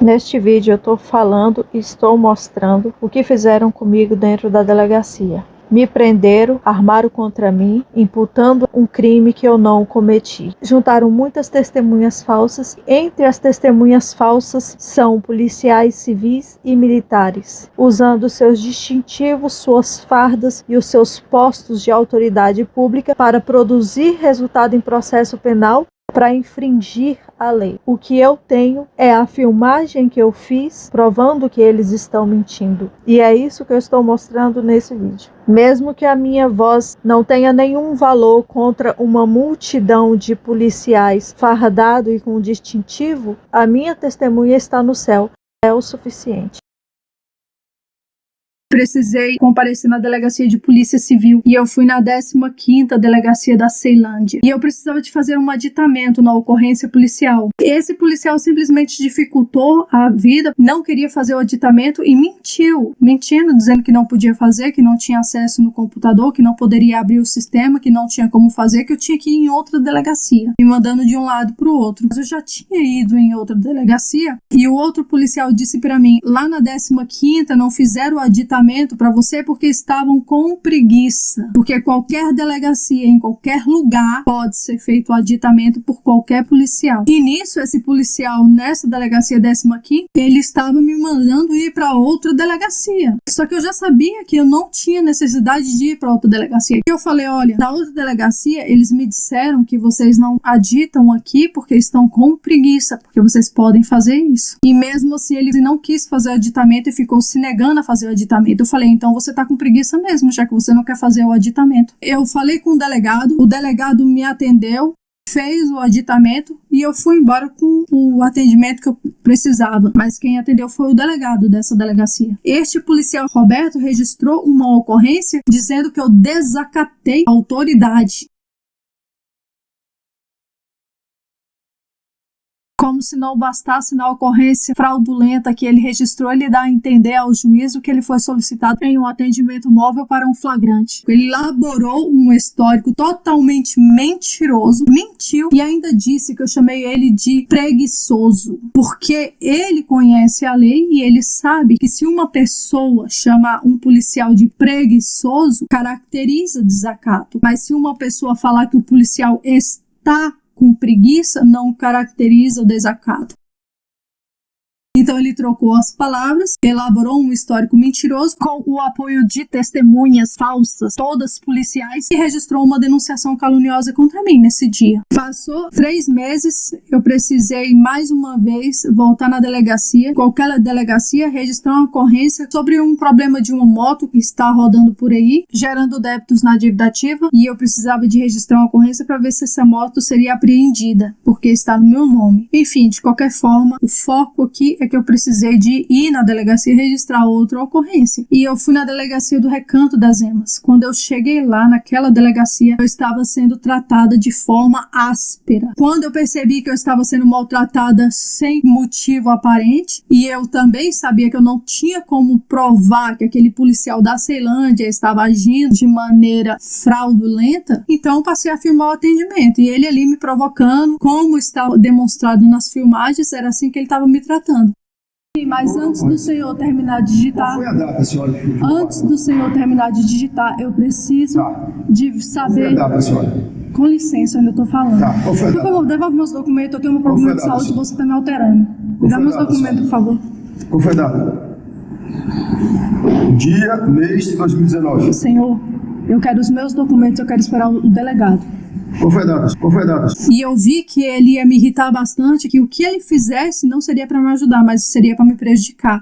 Neste vídeo eu estou falando e estou mostrando o que fizeram comigo dentro da delegacia. Me prenderam, armaram contra mim, imputando um crime que eu não cometi. Juntaram muitas testemunhas falsas. Entre as testemunhas falsas são policiais civis e militares, usando seus distintivos, suas fardas e os seus postos de autoridade pública para produzir resultado em processo penal, para infringir a lei. O que eu tenho é a filmagem que eu fiz provando que eles estão mentindo. E é isso que eu estou mostrando nesse vídeo. Mesmo que a minha voz não tenha nenhum valor contra uma multidão de policiais fardado e com distintivo, a minha testemunha está no céu. É o suficiente. Precisei comparecer na delegacia de polícia civil e eu fui na 15ª delegacia da Ceilândia e eu precisava de fazer um aditamento na ocorrência policial. Esse policial simplesmente dificultou a vida, não queria fazer o aditamento e mentindo, dizendo que não podia fazer, que não tinha acesso no computador, que não poderia abrir o sistema, que não tinha como fazer, que eu tinha que ir em outra delegacia, me mandando de um lado para o outro. Mas eu já tinha ido em outra delegacia e o outro policial disse para mim, lá na 15ª não fizeram o aditamento para você porque estavam com preguiça, porque qualquer delegacia em qualquer lugar pode ser feito o aditamento por qualquer policial. E nisso, esse policial nessa delegacia 15ª, ele estava me mandando ir para outra delegacia. Só que eu já sabia que eu não tinha necessidade de ir para outra delegacia. E eu falei, olha, na outra delegacia eles me disseram que vocês não aditam aqui porque estão com preguiça, porque vocês podem fazer isso. E mesmo assim ele não quis fazer o aditamento e ficou se negando a fazer o aditamento. Eu falei, então você tá com preguiça mesmo, já que você não quer fazer o aditamento. Eu falei com o delegado me atendeu, fez o aditamento e eu fui embora com o atendimento que eu precisava. Mas quem atendeu foi o delegado dessa delegacia. Este policial Roberto registrou uma ocorrência dizendo que eu desacatei a autoridade. Como se não bastasse na ocorrência fraudulenta que ele registrou, ele dá a entender ao juízo que ele foi solicitado em um atendimento móvel para um flagrante. Ele elaborou um histórico totalmente mentiroso, mentiu e ainda disse que eu chamei ele de preguiçoso, porque ele conhece a lei e ele sabe que se uma pessoa chama um policial de preguiçoso, caracteriza desacato. Mas se uma pessoa falar que o policial está com preguiça, não caracteriza o desacato. Então ele trocou as palavras, elaborou um histórico mentiroso com o apoio de testemunhas falsas, todas policiais, e registrou uma denunciação caluniosa contra mim nesse dia. Passou 3 meses, eu precisei mais uma vez voltar na delegacia, qualquer delegacia, registrar uma ocorrência sobre um problema de uma moto que está rodando por aí, gerando débitos na dívida ativa, e eu precisava de registrar uma ocorrência para ver se essa moto seria apreendida, porque está no meu nome. Enfim, de qualquer forma, o foco aqui é que eu precisei de ir na delegacia registrar outra ocorrência. E eu fui na delegacia do Recanto das Emas. Quando eu cheguei lá naquela delegacia, eu estava sendo tratada de forma áspera. Quando eu percebi que eu estava sendo maltratada sem motivo aparente, e eu também sabia que eu não tinha como provar que aquele policial da Ceilândia estava agindo de maneira fraudulenta, então eu passei a filmar o atendimento. E ele ali me provocando, como está demonstrado nas filmagens, era assim que ele estava me tratando. Mas antes do senhor terminar de digitar... Qual foi a data, senhora? Antes do senhor terminar de digitar, eu preciso de saber... Qual foi a data, senhora? Com licença, eu ainda estou falando. Qual foi a Por data? favor, devolve meus documentos, eu tenho um problema de saúde e você está me alterando. Dá meus documentos, por favor. Qual foi a data? Dia, mês de 2019. Senhor, eu quero os meus documentos, eu quero esperar o delegado. Qual foi a data? Qual foi a data? E eu vi que ele ia me irritar bastante, que o que ele fizesse não seria para me ajudar, mas seria para me prejudicar.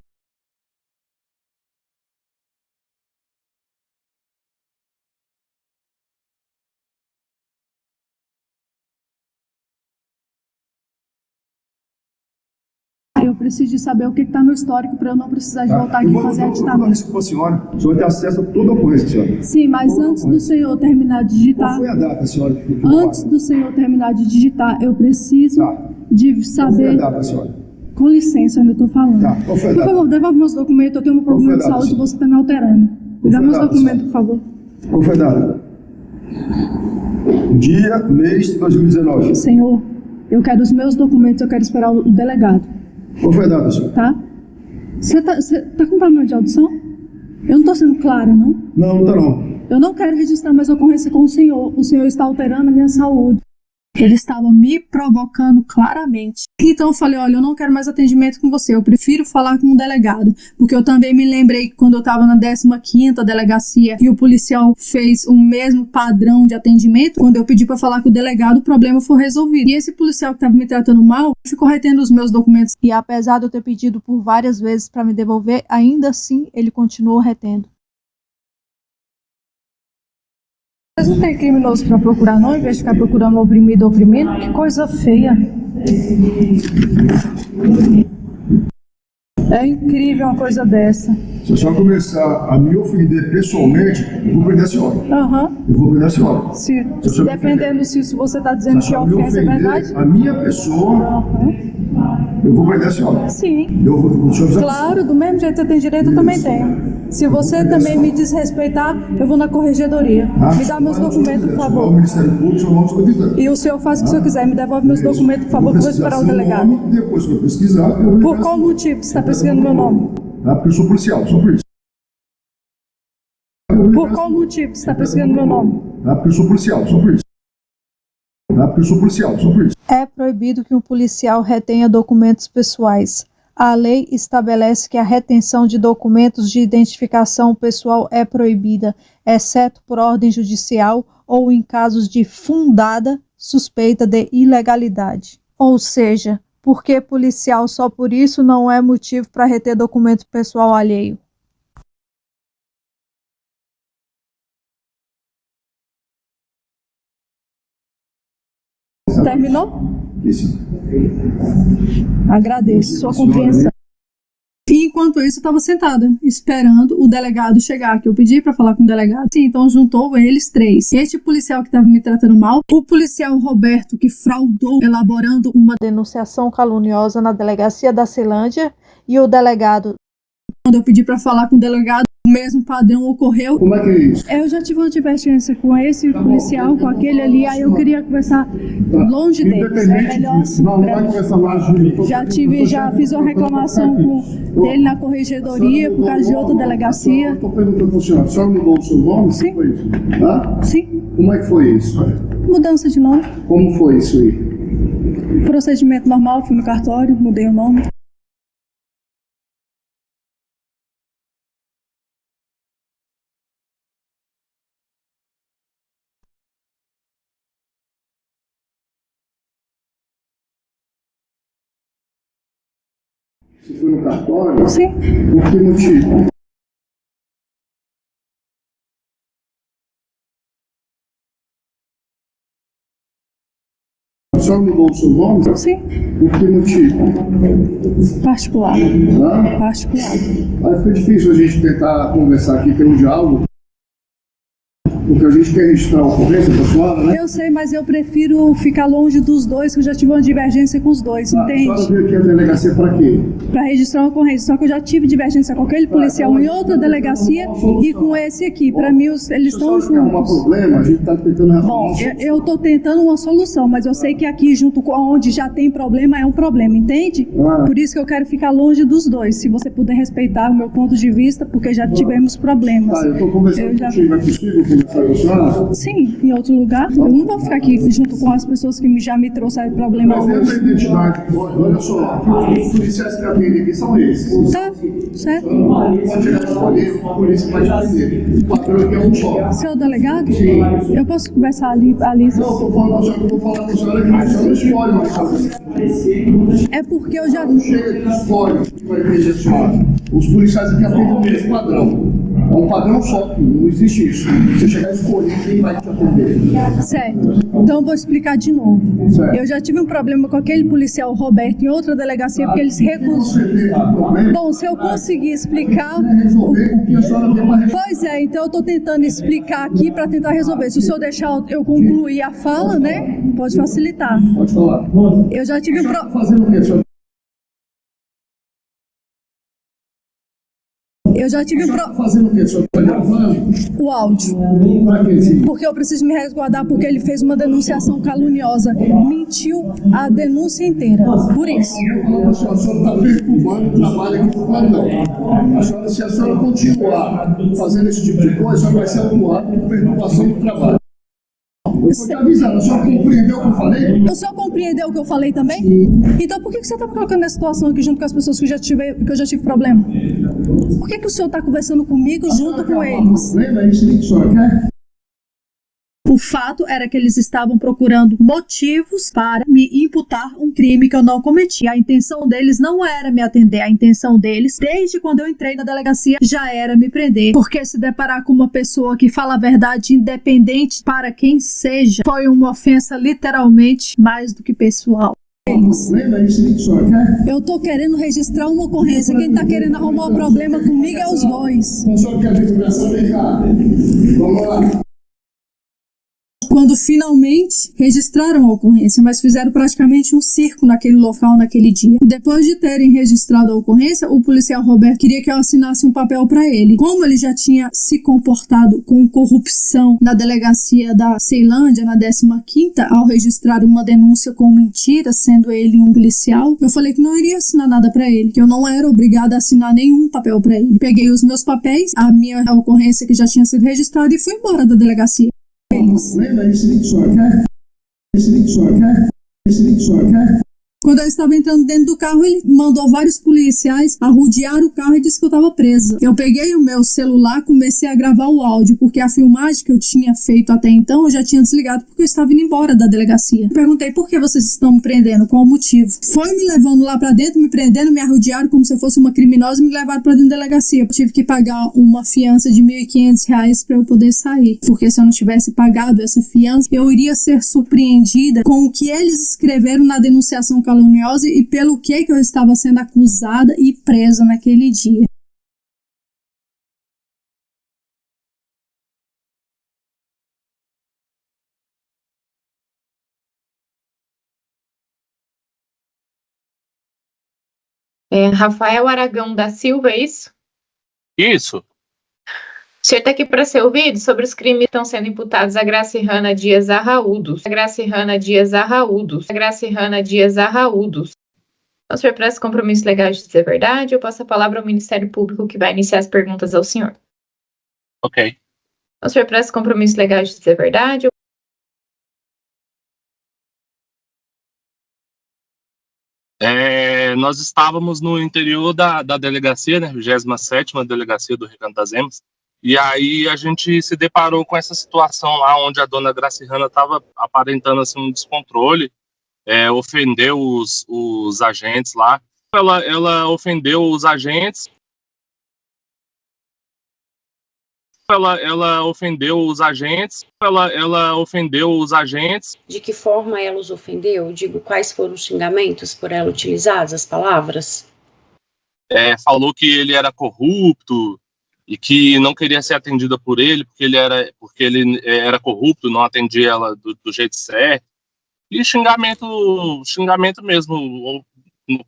Eu preciso de saber o que está no histórico para eu não precisar de voltar aqui e fazer aditamento. Isso com a senhora. A senhora tem acesso a toda a ocorrência, senhora. Sim, mas antes do senhor terminar de digitar... Qual foi a data, senhora? Antes do senhor terminar de digitar, eu preciso de saber... Qual foi a data, senhora? Com licença, eu ainda estou falando. Qual foi a Por data? favor, devolve meus documentos, eu tenho um problema de saúde e você está me alterando. Dá meus documentos, por favor. Qual foi a data? Dia, mês de 2019. Senhor, eu quero os meus documentos, eu quero esperar o delegado. Qual foi a data, senhor? tá? Você tá com problema de audição? Eu não tô sendo clara, não? Não, não tá não. Eu não quero registrar mais ocorrência com o senhor. O senhor está alterando a minha saúde. Ele estava me provocando claramente. Então eu falei, olha, eu não quero mais atendimento com você, eu prefiro falar com um delegado. Porque eu também me lembrei que quando eu estava na 15ª delegacia e o policial fez o mesmo padrão de atendimento, quando eu pedi para falar com o delegado, o problema foi resolvido. E esse policial que estava me tratando mal ficou retendo os meus documentos. E apesar de eu ter pedido por várias vezes para me devolver, ainda assim ele continuou retendo. Vocês não têm criminoso para procurar, não? Em vez de ficar procurando oprimido ou oprimido? Que coisa feia. É incrível uma coisa dessa. Se a senhora começar a me ofender pessoalmente, eu vou prender a senhora. Eu vou prender a senhora. Se senhora dependendo se você está dizendo que a me ofensa é ofender verdade. a minha pessoa, eu vou prender a senhora. Sim. O senhor Claro, do mesmo jeito que você tem direito, eu também tenho. Se você também me desrespeitar, eu vou na corregedoria. Me dá meus documentos, por O favor. Ministério Público, o senhor não escreveu. E o senhor faz o que o senhor quiser. Me devolve meus documentos, por favor, que eu vou esperar o delegado. Depois que eu pesquisar, eu vou Por qual motivo você está pesquisando meu nome? Tá? Porque eu sou policial, sou polícia. Por qual motivo você está pesquisando meu nome? Tá? Porque eu sou policial, sou polícia. Tá? Porque eu sou policial, sou polícia. É proibido que um policial retenha documentos pessoais. A lei estabelece que a retenção de documentos de identificação pessoal é proibida, exceto por ordem judicial ou em casos de fundada suspeita de ilegalidade. Ou seja, porque policial só por isso não é motivo para reter documento pessoal alheio. Terminou? Isso. Agradeço sua compreensão. E enquanto isso, eu estava sentada, esperando o delegado chegar, que eu pedi para falar com o delegado. Sim, então juntou eles três. Este policial que estava me tratando mal, o policial Roberto, que fraudou, elaborando uma Denunciação caluniosa na delegacia da Ceilândia e o delegado. Quando eu pedi para falar com o delegado, o mesmo padrão ocorreu. Como é que é isso? Eu já tive uma divergência com esse policial, com aquele ali, aí eu queria conversar longe deles. É melhor assim. Não vai conversar mais de mim. Já fiz uma reclamação dele na corregedoria por causa de outra delegacia. Estou perguntando para o senhor, a senhora mudou o seu nome? Sim. Foi isso? Hã? Sim, Como é que foi isso? mudança de nome. Como foi isso aí? Procedimento normal, fui no cartório, mudei o nome. Você foi no cartório? Sim. Por que motivo? A senhora mudou o seu nome? Sim. Por que motivo? Particular. Hã? Particular. Aí fica difícil a gente tentar conversar aqui, ter um diálogo, porque a gente quer registrar a ocorrência da senhora, né? Eu sei, mas eu prefiro ficar longe dos dois, que eu já tive uma divergência com os dois, A senhora entende? veio aqui a delegacia para quê? Para registrar uma ocorrência. Só que eu já tive divergência com aquele policial em outra delegacia e com esse aqui. Para mim, eles estão Se a senhora quer arrumar juntos. problema, a gente está tentando arrumar Bom, um solução. eu estou tentando uma solução, mas eu sei que aqui, junto com onde já tem problema, é um problema, entende? Ah. Por isso que eu quero ficar longe dos dois. Se você puder respeitar o meu ponto de vista, porque já tivemos problemas. Tá, eu estou conversando Eu já- contigo, é possível conversar com a senhora? Sim, em outro lugar. Eu não vou ficar aqui junto com as pessoas que já me trouxeram problema Mas dentro da hoje. identidade, olha só, os policiais que atendem aqui são esses. Tá, certo? Pode chegar e escolher, a polícia vai te atender. O padrão aqui é um só. Seu delegado? Eu posso conversar ali? Não, estou falando, só que eu vou falar com a senhora que a senhora não escolhe mais fazer. É porque eu já... Não chega aqui e escolhe que vai atender a senhora. Os policiais aqui atendem o mesmo padrão. É um padrão só, não existe isso. Você chegar e escolher quem vai te atender. Certo. Então eu vou explicar de novo. Certo. Eu já tive um problema com aquele policial Roberto em outra delegacia porque ele se recusou. Você tem um problema, Bom, se eu conseguir explicar... resolver o que a senhora veio para resolver. Pois é, então eu estou tentando explicar aqui para tentar resolver. Se o senhor deixar eu concluir a fala, né? Pode facilitar. Pode falar. Eu já tive um Tá problema... fazendo o quê, senhora? Eu já tive Fazendo o quê? O senhor está gravando? o áudio. Pra quê, filho? Porque eu preciso me resguardar, porque ele fez uma denunciação caluniosa. Mentiu a denúncia inteira. Por isso. A senhora está perturbando o trabalho aqui do plantão. Se a senhora continuar fazendo esse tipo de coisa, a senhora vai ser autuada por perturbação do trabalho. Eu vou te avisar, a senhora compreendeu o que eu falei? O senhor compreendeu o que eu falei também? Então por que você está me colocando nessa situação aqui junto com as pessoas que eu já tive problema? Por que o senhor está conversando comigo junto com eles? Lembra isso que a senhora quer? O fato era que eles estavam procurando motivos para me imputar um crime que eu não cometi. A intenção deles não era me atender, a intenção deles, desde quando eu entrei na delegacia, já era me prender. Porque se deparar com uma pessoa que fala a verdade, independente para quem seja, foi uma ofensa literalmente mais do que pessoal. Lembra isso que a senhora quer? Eu tô querendo registrar uma ocorrência. Quem tá querendo arrumar um problema comigo é os dois. A senhora quer divulgação? Vem cá. Vamos lá. Quando finalmente registraram a ocorrência, mas fizeram praticamente um circo naquele local naquele dia. Depois de terem registrado a ocorrência, o policial Roberto queria que eu assinasse um papel para ele. Como ele já tinha se comportado com corrupção na delegacia da Ceilândia, na 15ª, ao registrar uma denúncia com mentira, sendo ele um policial, eu falei que não iria assinar nada para ele, que eu não era obrigada a assinar nenhum papel para ele. Peguei os meus papéis, a minha ocorrência que já tinha sido registrada e fui embora da delegacia. Lembra isso que a senhora quer? Isso que a senhora quer? Isso que a senhora quer? Quando eu estava entrando dentro do carro, ele mandou vários policiais arrodear o carro e disse que eu estava presa. Eu peguei o meu celular, comecei a gravar o áudio, porque a filmagem que eu tinha feito até então, eu já tinha desligado porque eu estava indo embora da delegacia. Perguntei, por que vocês estão me prendendo? Qual o motivo? Foi me levando lá pra dentro, me prendendo, me arrodearam como se eu fosse uma criminosa e me levaram pra dentro da delegacia. Eu tive que pagar uma fiança de R$ 1.500 para eu poder sair, porque se eu não tivesse pagado essa fiança, eu iria ser surpreendida com o que eles escreveram na denunciação caluniosa e pelo que eu estava sendo acusada e presa naquele dia. Rafael Aragão da Silva, é isso? Isso. O senhor está aqui para ser ouvido sobre os crimes que estão sendo imputados a Gracihana Dias Arraúdos. Então, o senhor presta compromisso legal de dizer a verdade? Eu passo a palavra ao Ministério Público que vai iniciar as perguntas ao senhor. Ok. Então, o senhor presta compromisso legal de dizer a verdade? Nós estávamos no interior da delegacia, né, 27ª Delegacia do Recanto das Emas, e aí a gente se deparou com essa situação lá onde a dona Gracihana estava aparentando assim, um descontrole, ofendeu os agentes lá. Ela ofendeu os agentes. Ela ofendeu os agentes. Ela ofendeu os agentes. De que forma ela os ofendeu? Eu digo, quais foram os xingamentos por ela utilizadas, as palavras? Falou que ele era corrupto e que não queria ser atendida por ele porque ele era corrupto, não atendia ela do jeito certo. E xingamento mesmo,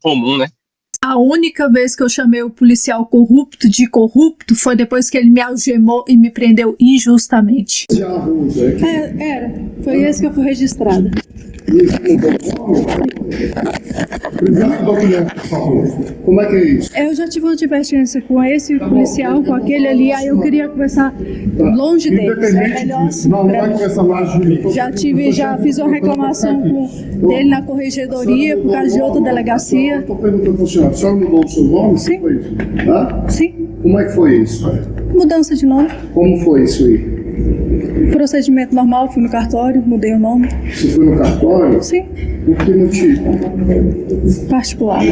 comum, né? A única vez que eu chamei o policial corrupto de corrupto foi depois que ele me algemou e me prendeu injustamente. Era. Foi esse que eu fui registrada. Como é que é isso? Eu já tive uma divergência com esse policial, com aquele ali, aí eu queria conversar longe deles. É melhor assim. Não vai conversar mais de mim. Já fiz uma reclamação dele na corregedoria por causa de outra delegacia. Estou perguntando para o senhor, a senhora mudou o seu nome? Sim. Foi isso? Hã? Sim. Como é que foi isso? Mudança de nome. Como foi isso aí? Procedimento normal, fui no cartório, mudei o nome. Você foi no cartório? Sim. Por que motivo? Particular.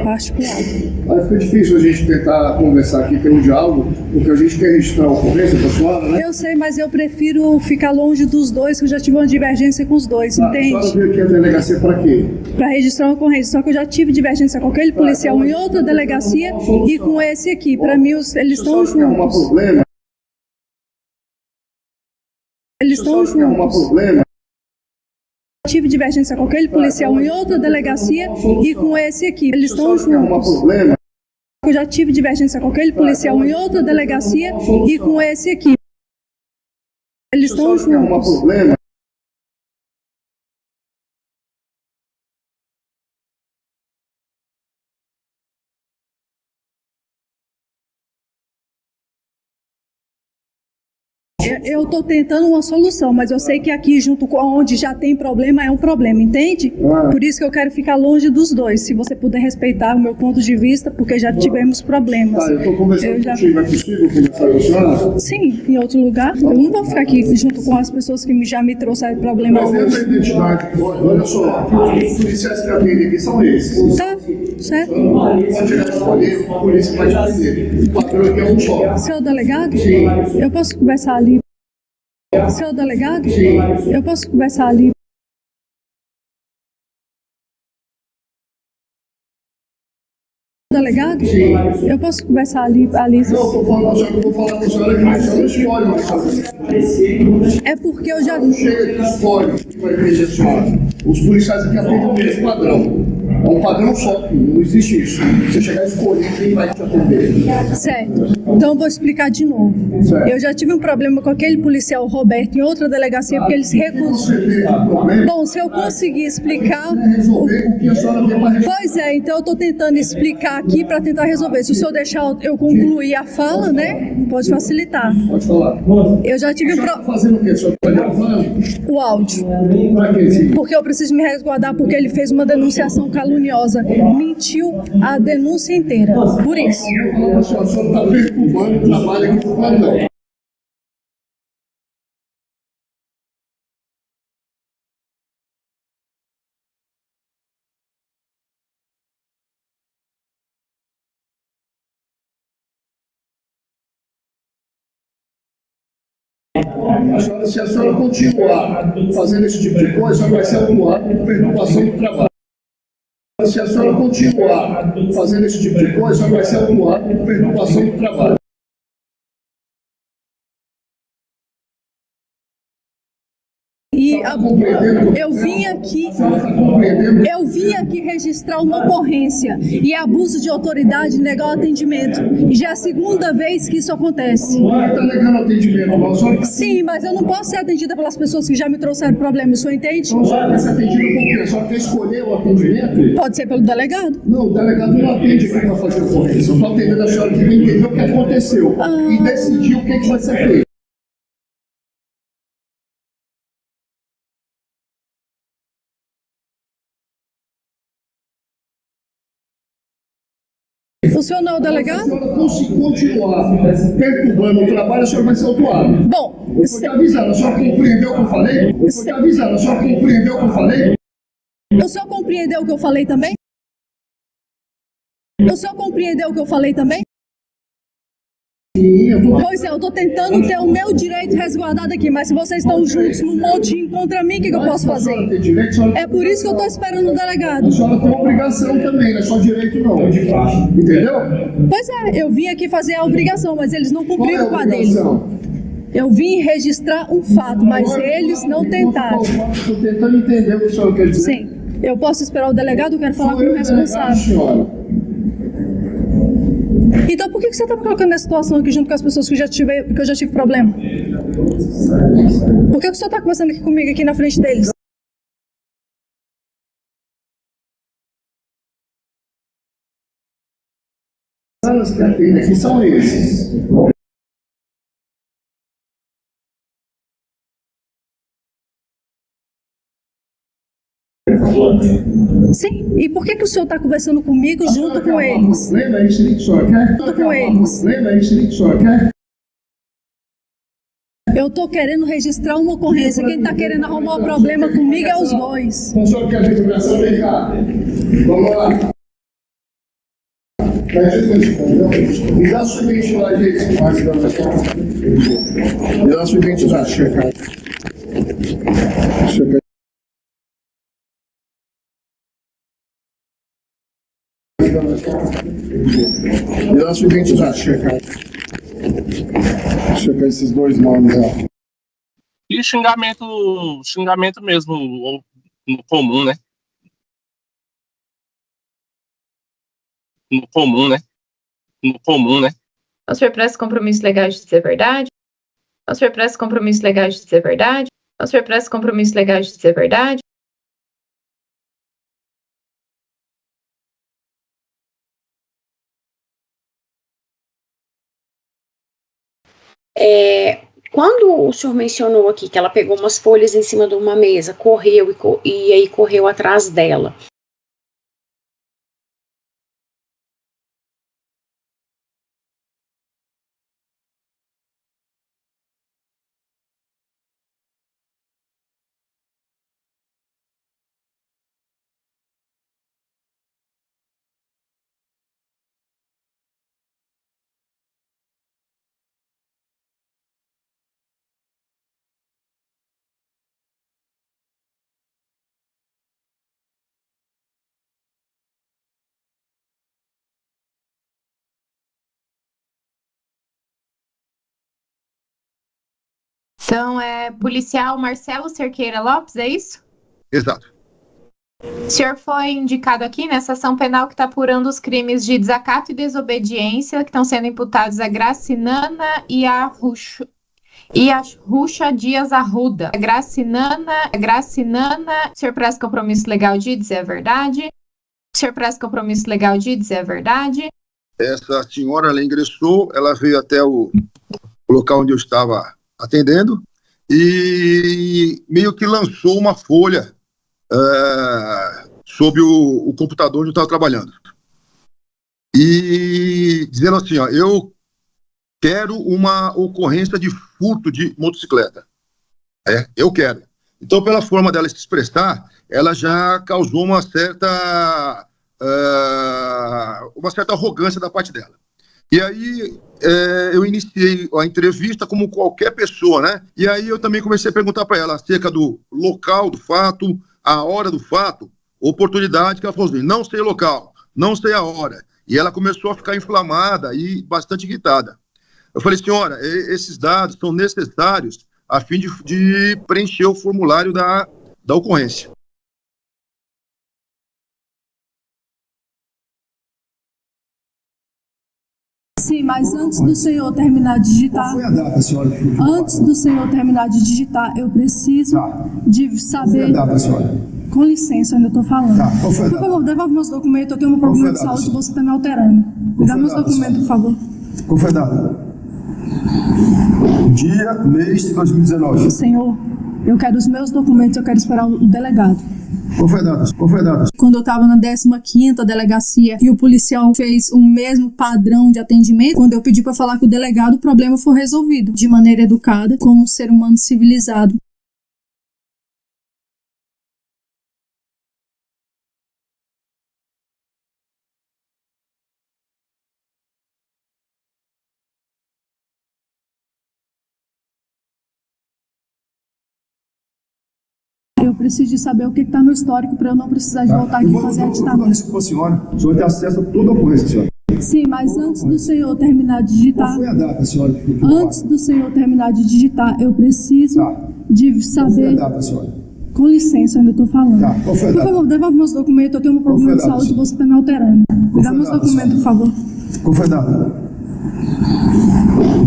Particular. Aí fica difícil a gente tentar conversar aqui, ter um diálogo, porque a gente quer registrar a ocorrência da senhora, né? Eu sei, mas eu prefiro ficar longe dos dois, que eu já tive uma divergência com os dois, entende? A senhora veio aqui a delegacia para quê? Para registrar uma ocorrência, só que eu já tive divergência com aquele policial em outra delegacia e com esse aqui. Para mim, eles estão juntos. Eles estão juntos. Tive divergência com aquele policial em outra delegacia e com esse aqui. Eles estão juntos. Eu já tive divergência com aquele policial em outra delegacia e com esse aqui. Eles estão juntos. Eu estou tentando uma solução, mas eu sei que aqui, junto com onde já tem problema, é um problema, entende? Por isso que eu quero ficar longe dos dois. Se você puder respeitar o meu ponto de vista, porque já tivemos problemas. Eu estou conversando contigo, é possível conversar com a senhora? Sim, em outro lugar. Eu não vou ficar aqui junto com as pessoas que já me trouxeram problemas. Mas dentro da identidade, olha só, os policiais que atendem aqui são esses. Tá, certo. Pode escolher o polícia vai te atender. O padrão aqui é um só. Seu delegado? Sim. Eu posso conversar ali? Seu delegado? Sim. Eu posso conversar ali? Delegado? Sim. Eu posso conversar ali? Não, estou falando com a senhora que eu vou falar com a senhora que a senhora escolhe. É porque eu já... Não chega que escolhe para atender a senhora. Os policiais aqui atendem o mesmo padrão. É um padrão só, não existe isso. Você chegar a escolher quem vai te atender. Certo. Então eu vou explicar de novo. Certo. Eu já tive um problema com aquele policial Roberto em outra delegacia porque eles recusam. Você teve um problema, Bom, se eu conseguir explicar... resolver o que a senhora vem para resolver. Pois é, então eu estou tentando explicar aqui para tentar resolver. Se o senhor deixar eu concluir a fala, né, pode facilitar. Pode falar. Eu já tive A senhora está fazendo o quê? A senhora está gravando? o áudio. Para quê, filho? Porque eu preciso me resguardar porque ele fez uma denunciação caluniosa. Mentiu a denúncia inteira. Por isso. A senhora está perturbando o trabalho aqui do plantão. Se a senhora continuar fazendo esse tipo de coisa, a senhora vai ser autuada por perturbação do trabalho. Se a senhora continuar fazendo esse tipo de coisa, a senhora vai ser autuada por perturbação do trabalho. E eu vim aqui registrar uma ocorrência e abuso de autoridade e negar o atendimento. E já é a segunda vez que isso acontece. Não está negando atendimento, não. A senhora Sim, mas eu não posso ser atendida pelas pessoas que já me trouxeram problemas, o senhor entende? a senhora quer ser atendida por quê? A senhora quer escolher o atendimento? Pode ser pelo delegado. Não, o delegado não atende quem vai fazer ocorrência. Eu estou atendendo a senhora que vai entender o que aconteceu e decidir o que vai ser feito. O senhor não é o Se a delegado? senhora continuar perturbando o trabalho, a senhora vai ser autuada. Bom, Eu estou te avisando, a senhora compreendeu o que eu falei? Eu estou te avisando, a senhora compreendeu o que eu falei? o senhor compreendeu o que eu falei também? O senhor compreendeu o que eu falei também? Sim, eu estou Pois é, eu tô tentando ter o meu direito resguardado aqui, mas se vocês estão juntos num motim contra mim, o que eu posso A senhora fazer? tem direito, a senhora É por isso que eu tô esperando o delegado. A senhora tem obrigação também, não é só direito não. Entendeu? Pois é, eu vim aqui fazer a obrigação, mas eles não Qual é cumpriram a com a deles. obrigação? Eu vim registrar um fato, mas eles não tentaram. Estou tentando entender o que a senhora quer dizer. Sim, eu posso esperar o delegado, eu quero falar com o Eu, delegado, responsável. senhora. Então por que você tá me colocando nessa situação aqui junto com as pessoas que eu já tive problema? Por que o senhor tá conversando aqui comigo, aqui na frente deles? Os que atendem aqui são esses. Sim, e por que o senhor tá conversando comigo junto com eles? Lembra isso que a senhora quer? Junto com eles. Lembra isso que a senhora quer? Eu tô querendo registrar uma ocorrência. Quem tá querendo arrumar o problema comigo é os dois. Então a senhora quer divulgação? Vem cá. Vamos lá. Me dá a sua identidade aí, me dá a sua identidade, checa. Checa. Me dá a sua identidade, checa. Checa esses dois nomes, ó. E xingamento mesmo, no comum, né? No comum, né? No comum, né? O senhor presta compromisso legal de dizer a verdade? O senhor presta compromisso legal de dizer a verdade? O senhor presta compromisso legal de dizer a verdade? Quando o senhor mencionou aqui que ela pegou umas folhas em cima de uma mesa, correu e aí correu atrás dela. Então, policial Marcelo Cerqueira Lopes, é isso? Exato. O senhor foi indicado aqui nessa ação penal que está apurando os crimes de desacato e desobediência que estão sendo imputados a Gracinana e a Ruxa Dias Arruda. Gracinana, o senhor presta compromisso legal de dizer a verdade? O senhor presta compromisso legal de dizer a verdade? Essa senhora, ela ingressou, ela veio até o local onde eu estava atendendo e meio que lançou uma folha sobre o computador onde eu estava trabalhando. E dizendo assim, ó, eu quero uma ocorrência de furto de motocicleta. Eu quero. Então, pela forma dela se expressar, ela já causou uma certa arrogância da parte dela. E aí eu iniciei a entrevista como qualquer pessoa, né? E aí eu também comecei a perguntar para ela acerca do local do fato, a hora do fato, oportunidade, que ela falou assim, não sei o local, não sei a hora. E ela começou a ficar inflamada e bastante irritada. Eu falei, senhora, esses dados são necessários a fim de preencher o formulário da ocorrência. Sim, mas antes do senhor terminar de digitar... Qual foi a data, senhora? Antes do senhor terminar de digitar, eu preciso de saber... Qual foi a data, senhora? Com licença, eu ainda estou falando. Tá, qual foi a data? Por favor, devolve meus documentos, eu tenho um problema de saúde e você está me alterando. Me dá meus documentos, por favor. Qual foi a data? Dia, mês de 2019. Senhor, eu quero os meus documentos, eu quero esperar o delegado. Qual foi a data? Qual foi a data? Quando eu estava na 15ª delegacia e o policial fez o mesmo padrão de atendimento, quando eu pedi para falar com o delegado, o problema foi resolvido de maneira educada, como um ser humano civilizado. Eu preciso de saber o que está no histórico para eu não precisar de voltar aqui e fazer aditamento. Desculpa, senhora. O senhor tem acesso a toda a ocorrência, senhora. Sim, mas antes do senhor terminar de digitar... Qual foi a data, senhora? Antes do senhor terminar de digitar, eu preciso de saber... Qual foi a data, senhora? Com licença, eu ainda estou falando. Tá, qual foi a data? Por favor, devolve meus documentos, eu tenho um problema de saúde e você está me alterando. Me dá meus documentos, por favor. Qual foi a data?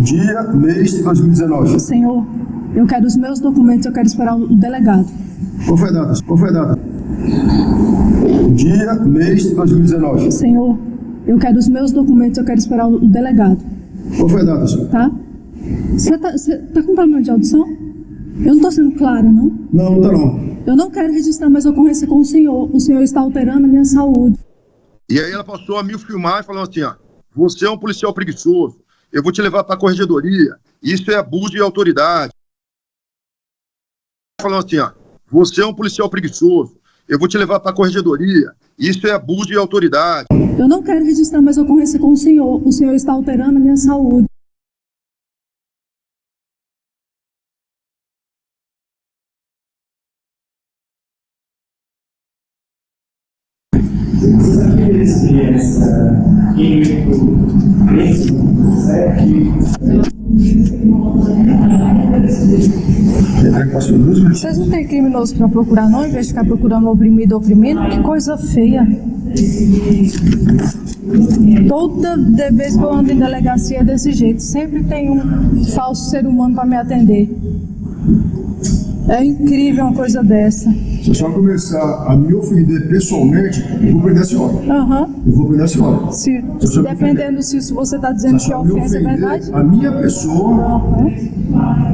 Dia, mês de 2019. Senhor, eu quero os meus documentos, eu quero esperar o delegado. Qual foi a data? Qual foi a data? Dia, mês de 2019. Senhor, eu quero os meus documentos, eu quero esperar o delegado. Qual foi a data, senhor? Tá? Você tá com problema de audição? Eu não tô sendo clara, não? Não, não tá não. Eu não quero registrar mais ocorrência com o senhor. O senhor está alterando a minha saúde. E aí ela passou a me filmar e falou assim, ó, você é um policial preguiçoso, eu vou te levar para a corregedoria, isso é abuso de autoridade. Falando assim, ó, você é um policial preguiçoso, eu vou te levar para a corregedoria, isso é abuso de autoridade. Eu não quero registrar mais ocorrência com o senhor está alterando a minha saúde. Vocês não têm criminoso para procurar, não? Em vez de ficar procurando oprimido ou oprimido? Que coisa feia. Toda vez que eu ando em delegacia é desse jeito. Sempre tem um falso ser humano para me atender. É incrível uma coisa dessa. Se a senhora começar a me ofender pessoalmente, eu vou prender a senhora. Eu vou prender a senhora. Se dependendo se você está dizendo que a ofensa é verdade. A minha pessoa,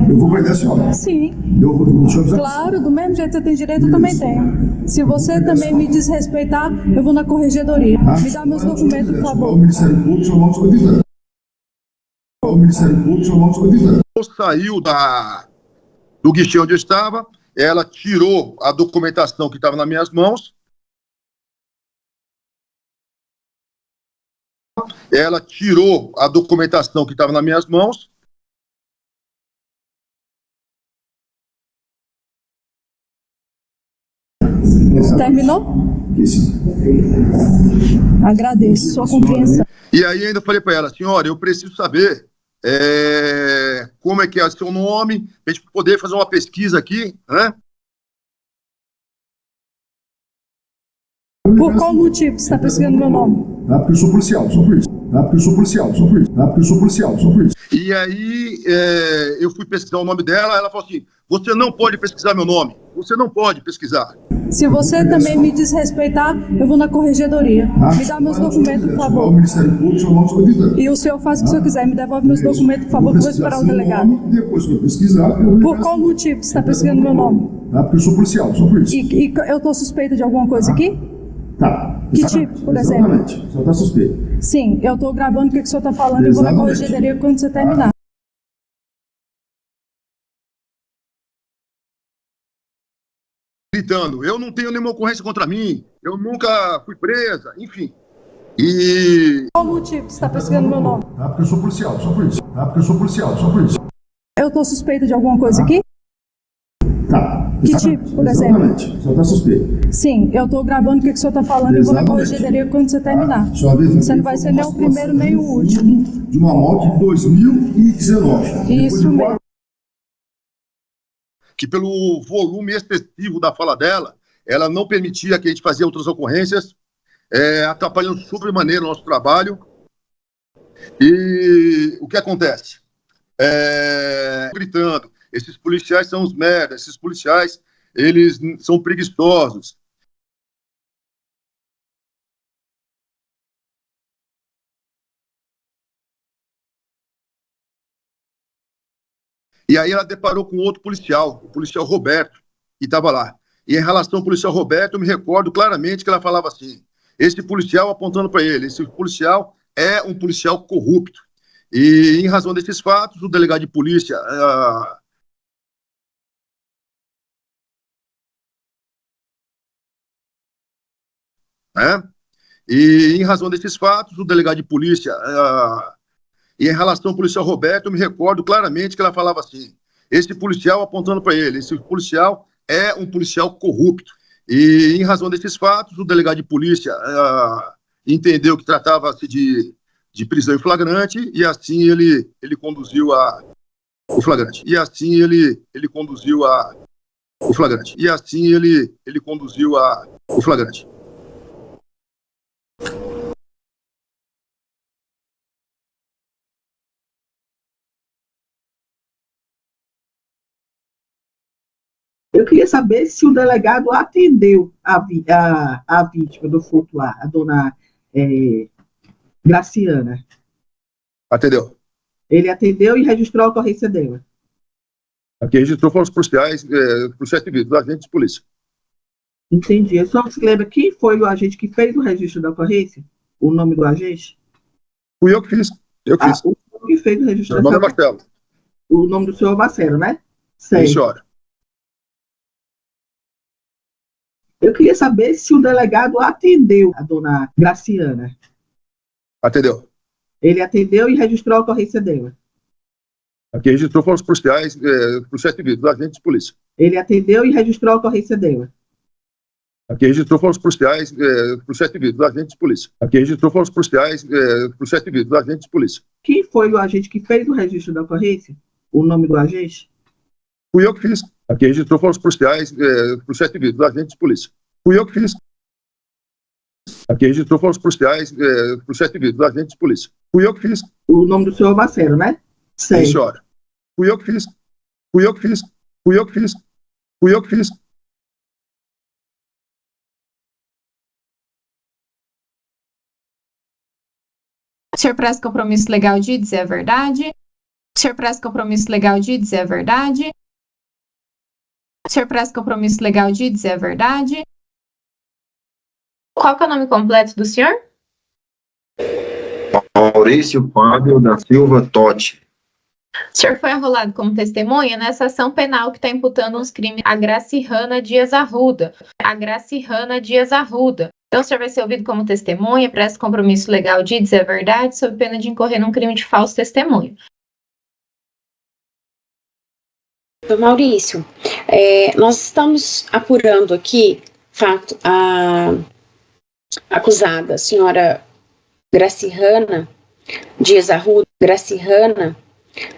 eu vou prender a senhora. Sim. Deixa eu Claro, do mesmo jeito que você tem direito, eu também tenho. Se você também me desrespeitar, eu vou na corregedoria. Me dá meus documentos, por favor. O Ministério Público, seu nome sobre avisando. O Ministério Público, seu nome sobre avisando. Saiu do guichê onde eu estava, ela tirou a documentação que estava nas minhas mãos. Ela tirou a documentação que estava nas minhas mãos. Terminou? Agradeço sua compreensão. E aí ainda falei para ela, senhora, eu preciso saber como é que é o seu nome, para a gente poder fazer uma pesquisa aqui, né? Por qual motivo você está pesquisando meu nome? Porque eu sou policial, sou por isso. Porque eu sou policial, sou por isso. Porque eu sou policial, sou por isso. E aí eu fui pesquisar o nome dela, ela falou assim, você não pode pesquisar meu nome, você não pode pesquisar. Se você também me desrespeitar, eu vou na corregedoria. Me dá meus documentos, por favor. O Ministério Público, seu nome sobre avisando. E o senhor faz o que o senhor quiser. Me devolve meus documentos, por favor, que eu vou esperar o delegado. Depois que eu pesquisar, Por qual motivo você está pesquisando meu nome? Porque eu sou policial, sou por isso. E eu estou suspeita de alguma coisa aqui? Tá. Que tipo, por exemplo? Exatamente. O senhor está suspeito. Sim, eu estou gravando o que o senhor está falando e vou na corregedoria quando você terminar. Gritando, eu não tenho nenhuma ocorrência contra mim, eu nunca fui presa, enfim. E... Qual motivo você está pesquisando meu nome? Porque eu sou policial, sou por isso. Porque eu sou policial, sou por isso. Eu estou suspeita de alguma coisa aqui? Tá. Que tipo, por exemplo? Exatamente. O senhor está suspeito. Sim, eu estou gravando o que o senhor está falando e vou na corregedoria quando você terminar. Você não vai ser nem o primeiro nem o último. De uma morte de 2019. Isso mesmo. Que pelo volume excessivo da fala dela, ela não permitia que a gente fazia outras ocorrências, atrapalhando sobremaneira o nosso trabalho. E o que acontece? Gritando, esses policiais são os merdas, esses policiais, eles são preguiçosos. E aí ela deparou com outro policial, o policial Roberto, que estava lá. E em relação ao policial Roberto, eu me recordo claramente que ela falava assim, esse policial apontando para ele, esse policial é um policial corrupto. E em razão desses fatos, o delegado de polícia... E em razão desses fatos, o delegado de polícia... E em relação ao policial Roberto, eu me recordo claramente que ela falava assim, esse policial apontando para ele, esse policial é um policial corrupto. E em razão desses fatos, o delegado de polícia entendeu que tratava-se de prisão em flagrante e assim ele conduziu o flagrante. E assim ele conduziu o flagrante. E assim ele conduziu o flagrante. Eu queria saber se o delegado atendeu a vítima do furto lá, a dona Graciana. Atendeu. Ele atendeu e registrou a ocorrência dela. Aqui registrou foram os policiais civis, os agentes de polícia. Entendi. Eu só se lembra quem foi o agente que fez o registro da ocorrência? O nome do agente? Fui eu que fiz. O que fez o registro da ocorrência? Marcelo. O nome do senhor Marcelo, né? Sim, senhora. Eu queria saber se o delegado atendeu a dona Graciana. Atendeu. Ele atendeu e registrou a ocorrência dela. Aqui registrou foram os policiais civis, os agentes de polícia. Ele atendeu e registrou a ocorrência dela. Aqui registrou foram os policiais civis, os agentes de polícia. Aqui registrou foram os policiais civis, os agentes de polícia. Quem foi o agente que fez o registro da ocorrência? O nome do agente? Fui eu que fiz. Quem registrou foram os policiais, policiais civis, os agentes de polícia. Fui eu que fiz. Quem registrou foram os policiais, policiais civis, os agentes de polícia. Fui eu que fiz. O nome do senhor Bacero, né? Sim, senhora. Fui eu que fiz. Fui eu que fiz. Fui eu que fiz. Fui eu que fiz. O senhor presta compromisso legal de dizer a verdade? O senhor presta compromisso legal de dizer a verdade? O senhor presta compromisso legal de dizer a verdade? Qual que é o nome completo do senhor? Maurício Fábio da Silva Totti. O senhor foi arrolado como testemunha nessa ação penal que está imputando uns crimes a Gracihana Dias Arruda. A Gracihana Dias Arruda. Então, o senhor vai ser ouvido como testemunha, presta compromisso legal de dizer a verdade, sob pena de incorrer num crime de falso testemunho. Maurício, nós estamos apurando aqui fato a acusada, a senhora Gracihana Dias Arruda. Gracihana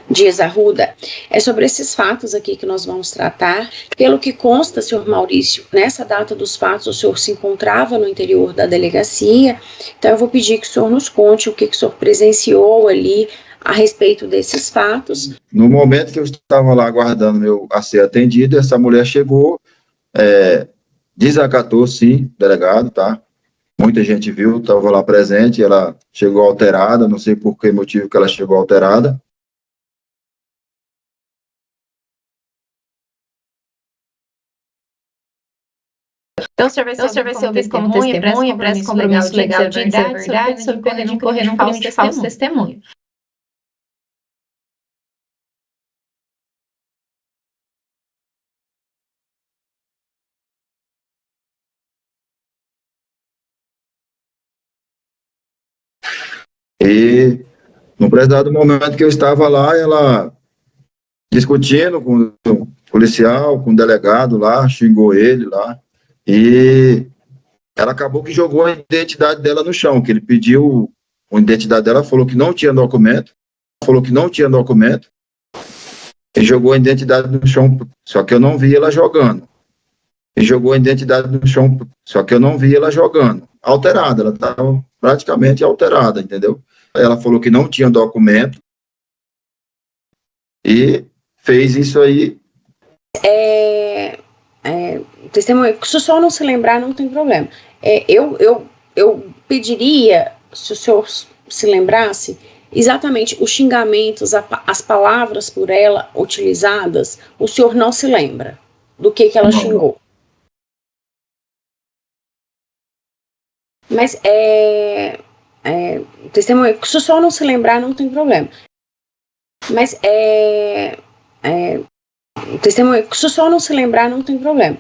Dias Arruda, é sobre esses fatos aqui que nós vamos tratar. Pelo que consta, senhor Maurício, nessa data dos fatos o senhor se encontrava no interior da delegacia, então eu vou pedir que o senhor nos conte o que o senhor presenciou ali a respeito desses fatos. No momento que eu estava lá aguardando a ser atendido, essa mulher chegou, desacatou, sim, delegado, tá? Muita gente viu, estava lá presente, ela chegou alterada, não sei por que motivo que ela chegou alterada. Então, o senhor vai ser ouvido como testemunha, presta compromisso legal de dizer a verdade, sob pena de incorrer num crime de falso testemunho. E, no prezado momento que eu estava lá, ela discutindo com o policial, com o delegado lá, xingou ele lá, e ela acabou que jogou a identidade dela no chão, que ele pediu a identidade dela, falou que não tinha documento, e jogou a identidade no chão, só que eu não vi ela jogando. Alterada, ela estava praticamente alterada, entendeu? Ela falou que não tinha documento e fez isso aí. Testemunha, se o senhor não se lembrar, não tem problema. Eu pediria, se o senhor se lembrasse, exatamente os xingamentos, as palavras por ela utilizadas, o senhor não se lembra do que ela xingou. Mas testemunha, se o senhor não se lembrar, não tem problema. Mas testemunha, se o senhor não se lembrar, não tem problema.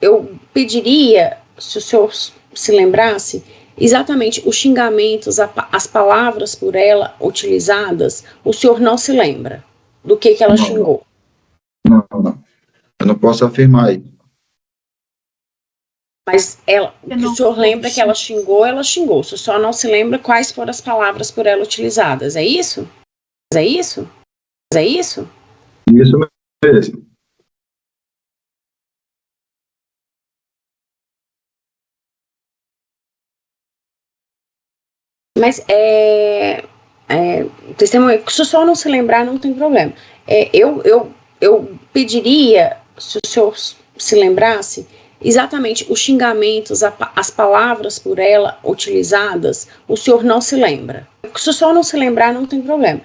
Eu pediria, se o senhor se lembrasse, exatamente os xingamentos, as palavras por ela utilizadas, o senhor não se lembra do que ela xingou. Não. Eu não posso afirmar aí. Mas o senhor lembra que ela xingou, se o senhor não se lembra quais foram as palavras por ela utilizadas, é isso? Isso mesmo. Mas testemunha, se o senhor não se lembrar, não tem problema. Eu pediria, se o senhor se lembrasse, exatamente os xingamentos, as palavras por ela utilizadas, o senhor não se lembra. Se o senhor não se lembrar, não tem problema.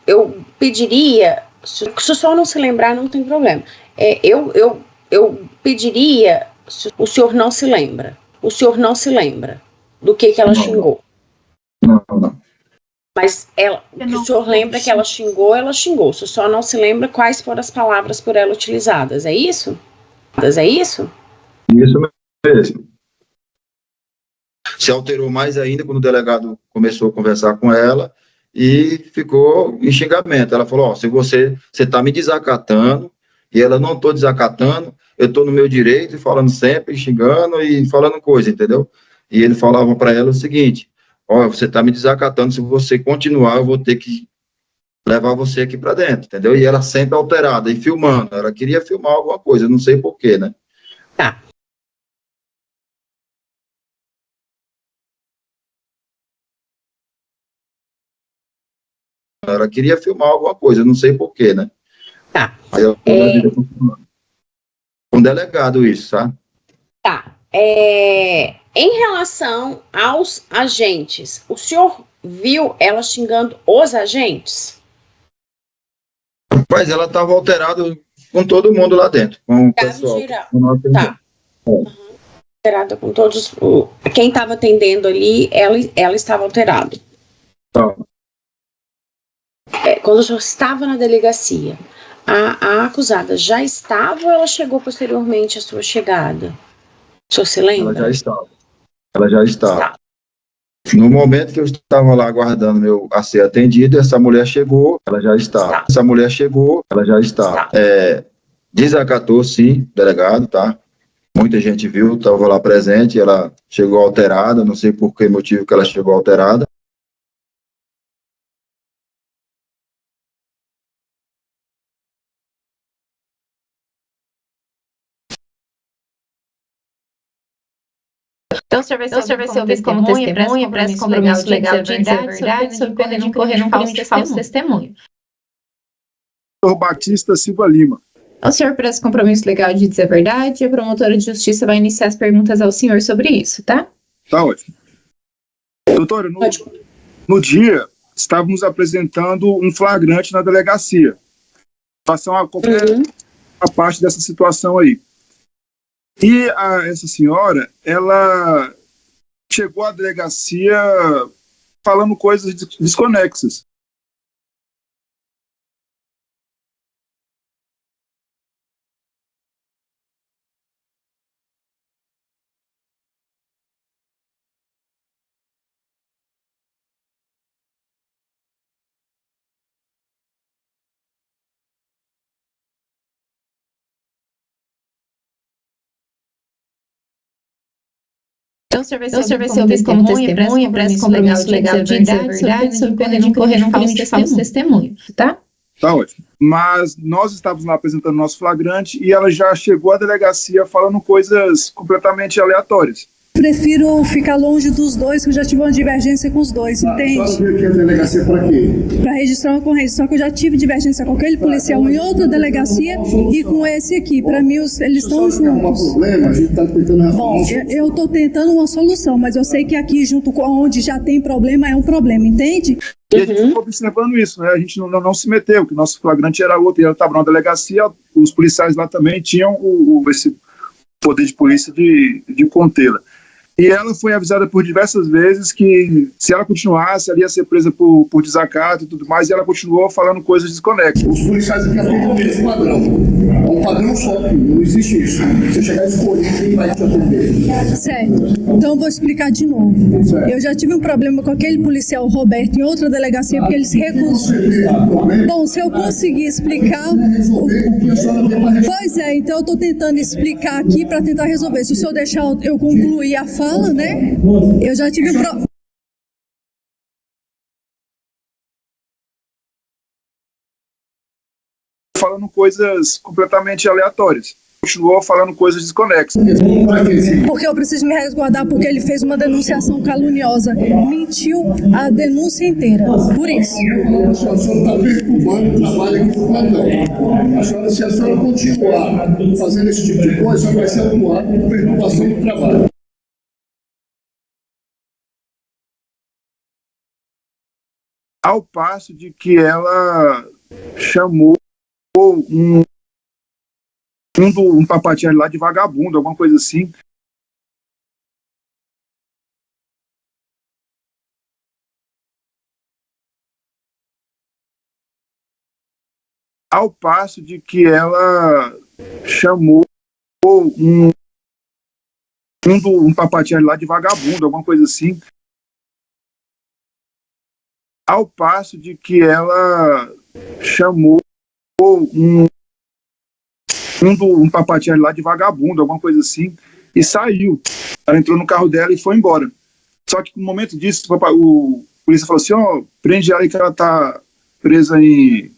Eu pediria, se o senhor não se lembrar, não tem problema. Eu pediria, se o senhor não se lembra do que ela xingou. Não. Mas o senhor lembra que ela xingou, se o senhor não se lembra quais foram as palavras por ela utilizadas, é isso? Isso mesmo. Se alterou mais ainda quando o delegado começou a conversar com ela e ficou em xingamento. Ela falou, se você está me desacatando, e ela não estou desacatando, eu estou no meu direito, falando sempre, xingando e falando coisa, entendeu? E ele falava para ela o seguinte, você está me desacatando, se você continuar, eu vou ter que levar você aqui para dentro, entendeu? E ela sempre alterada e filmando. Ela queria filmar alguma coisa, não sei porquê, né? Tá. Ela queria filmar alguma coisa, não sei porquê, né? Tá. Aí eu com um delegado isso, tá? Tá. Em relação aos agentes, o senhor viu ela xingando os agentes? Mas ela estava alterada com todo mundo lá dentro, com o pessoal. Tá. Alterada com todos. Quem estava atendendo ali, ela estava alterada. Tá. Quando o senhor estava na delegacia, a acusada já estava ou ela chegou posteriormente à sua chegada? O senhor se lembra? Ela já estava. Ela já estava. No momento que eu estava lá aguardando a ser atendido, essa mulher chegou, ela já estava. Essa mulher chegou, ela já estava. Desacatou, sim, delegado, tá? Muita gente viu, estava lá presente, ela chegou alterada, não sei por que motivo que ela chegou alterada. Então, o senhor vai ser ouvido como testemunha, presta compromisso legal de dizer a verdade, sob pena de incorrer num crime de falso testemunho. Dr. Batista Silva Lima. O senhor presta compromisso legal de dizer a verdade e a promotora de justiça vai iniciar as perguntas ao senhor sobre isso, tá? Tá ótimo. Doutora, no dia, estávamos apresentando um flagrante na delegacia. Em relação a qualquer a parte dessa situação aí. E essa senhora, ela chegou à delegacia falando coisas desconexas. Então, o senhor vai ser ouvido como testemunha, presta compromisso legal de dizer a verdade, sob pena de incorrer num crime de falso testemunho, tá? Tá ótimo. Mas nós estávamos lá apresentando nosso flagrante e ela já chegou à delegacia falando coisas completamente aleatórias. Prefiro ficar longe dos dois, que eu já tive uma divergência com os dois, entende? Só veio aqui a delegacia para quê? Para registrar uma ocorrência, só que eu já tive divergência com aquele policial em outra delegacia e com esse aqui. Para mim, eles estão juntos. Problema, a gente está tentando Bom, eu estou tentando uma solução, mas eu sei que aqui, junto com onde já tem problema, é um problema, entende? E a gente ficou observando isso, né? A gente não se meteu, que o nosso flagrante era outro, e ela estava na delegacia, os policiais lá também tinham esse poder de polícia de contê-la. E ela foi avisada por diversas vezes que se ela continuasse, ela ia ser presa por desacato e tudo mais, e ela continuou falando coisas desconexas. Os policiais aqui atendem o mesmo padrão. É um padrão só, não existe isso. Você chegar a escolher quem vai te atender. Certo. Então eu vou explicar de novo. Certo. Eu já tive um problema com aquele policial Roberto em outra delegacia, porque ele se recusou. Bom, se eu conseguir explicar... Pois é, então eu estou tentando explicar aqui para tentar resolver. Se o senhor deixar eu concluir a fala, né? Eu já tive um problema. Falando coisas completamente aleatórias. Continuou falando coisas desconexas. Porque eu preciso me resguardar, porque ele fez uma denunciação caluniosa. Mentiu a denúncia inteira. Por isso. A senhora está perturbando o trabalho aqui do plantão. Se a senhora continuar fazendo esse tipo de coisa, vai ser autuada por perturbação do trabalho. Ao passo de que ela chamou um papatinho lá de vagabundo, alguma coisa assim. Ao passo de que ela chamou um papatinho lá de vagabundo, alguma coisa assim. Ao passo de que ela chamou um papatinho lá de vagabundo, alguma coisa assim, e saiu. Ela entrou no carro dela e foi embora. Só que no momento disso, o polícia falou assim, prende ela aí que ela tá presa em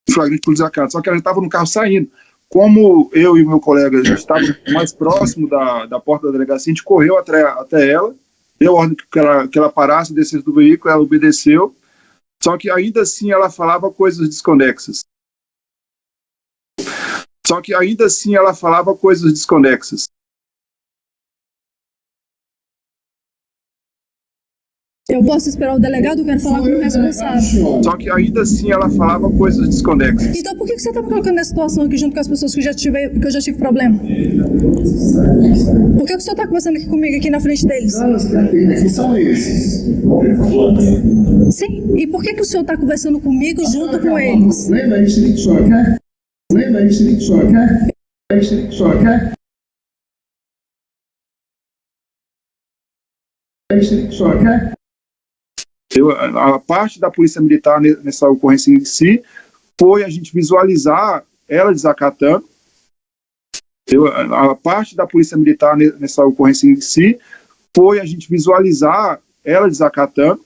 flagrante por desacato, só que ela estava no carro saindo. Como eu e o meu colega estávamos mais próximo da porta da delegacia, a gente correu até ela, deu ordem que ela parasse, descesse do veículo, ela obedeceu, só que ainda assim ela falava coisas desconexas. Eu posso esperar o delegado? Eu quero falar com o responsável. Só que ainda assim ela falava coisas desconexas. Então por que você tá me colocando nessa situação aqui junto com as pessoas que eu já tive problema? Por que o senhor tá conversando aqui comigo aqui na frente deles? Que são esses? Sim, e por que o senhor tá conversando comigo junto com eles? Lembra isso que o senhor quer? A parte da Polícia Militar nessa ocorrência em si foi a gente visualizar ela desacatando. A parte da Polícia Militar nessa ocorrência em si foi a gente visualizar ela desacatando.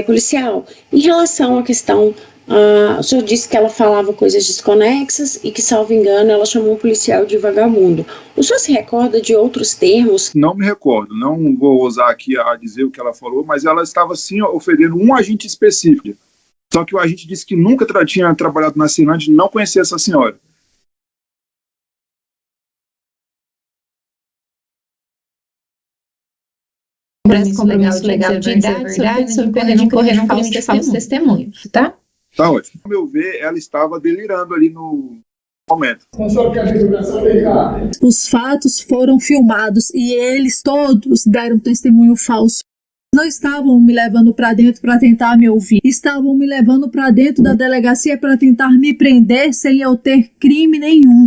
Policial, em relação à questão, o senhor disse que ela falava coisas desconexas e que, salvo engano, ela chamou um policial de vagabundo. O senhor se recorda de outros termos? Não me recordo, não vou ousar aqui a dizer o que ela falou, mas ela estava sim ofendendo um agente específico. Só que o agente disse que nunca tinha trabalhado na Cinlândia e não conhecia essa senhora. Compromisso legal de dizer a verdade, sob pena de incorrer num crime de falso testemunho, tá? Tá ótimo. Ao meu ver, ela estava delirando ali no momento. Os fatos foram filmados e eles todos deram testemunho falso. Não estavam me levando para dentro para tentar me ouvir. Estavam me levando para dentro da delegacia para tentar me prender sem eu ter crime nenhum.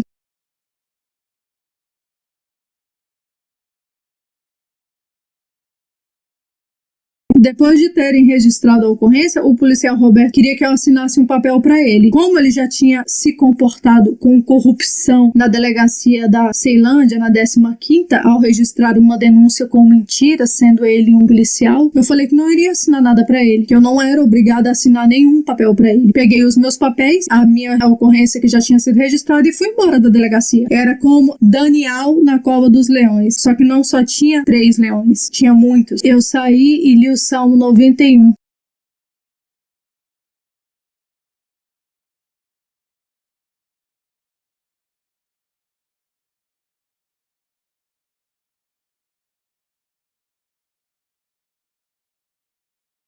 Depois de terem registrado a ocorrência, o policial Roberto queria que eu assinasse um papel para ele. Como ele já tinha se comportado com corrupção na delegacia da Ceilândia, na 15ª, ao registrar uma denúncia com mentira, sendo ele um policial, eu falei que não iria assinar nada para ele, que eu não era obrigada a assinar nenhum papel para ele. Peguei os meus papéis, a minha ocorrência que já tinha sido registrada e fui embora da delegacia. Era como Daniel na Cova dos Leões, só que não só tinha 3 leões, tinha muitos. Eu saí e li o Salmo 91.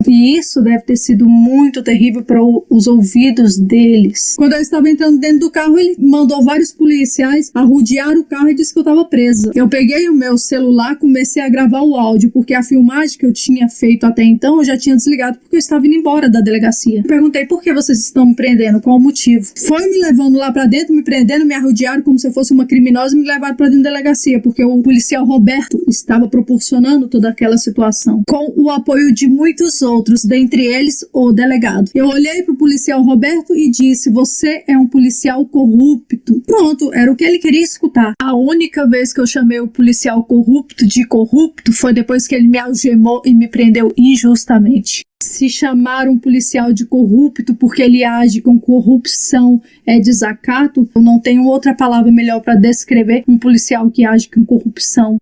E isso deve ter sido muito terrível para os ouvidos deles. Quando eu estava entrando dentro do carro, ele mandou vários policiais arrodear o carro e disse que eu estava presa. Eu peguei o meu celular, comecei a gravar o áudio, porque a filmagem que eu tinha feito até então, eu já tinha desligado, porque eu estava indo embora da delegacia. Eu perguntei, por que vocês estão me prendendo? Qual o motivo? Foi me levando lá para dentro, me prendendo, me arrodearam como se eu fosse uma criminosa e me levaram para dentro da delegacia, porque o policial Roberto estava proporcionando toda aquela situação, com o apoio de muitos outros, dentre eles o delegado. Eu olhei para o policial Roberto e disse, você é um policial corrupto. Pronto, era o que ele queria escutar. A única vez que eu chamei o policial corrupto de corrupto foi depois que ele me algemou e me prendeu injustamente. Se chamar um policial de corrupto porque ele age com corrupção é desacato, eu não tenho outra palavra melhor para descrever um policial que age com corrupção.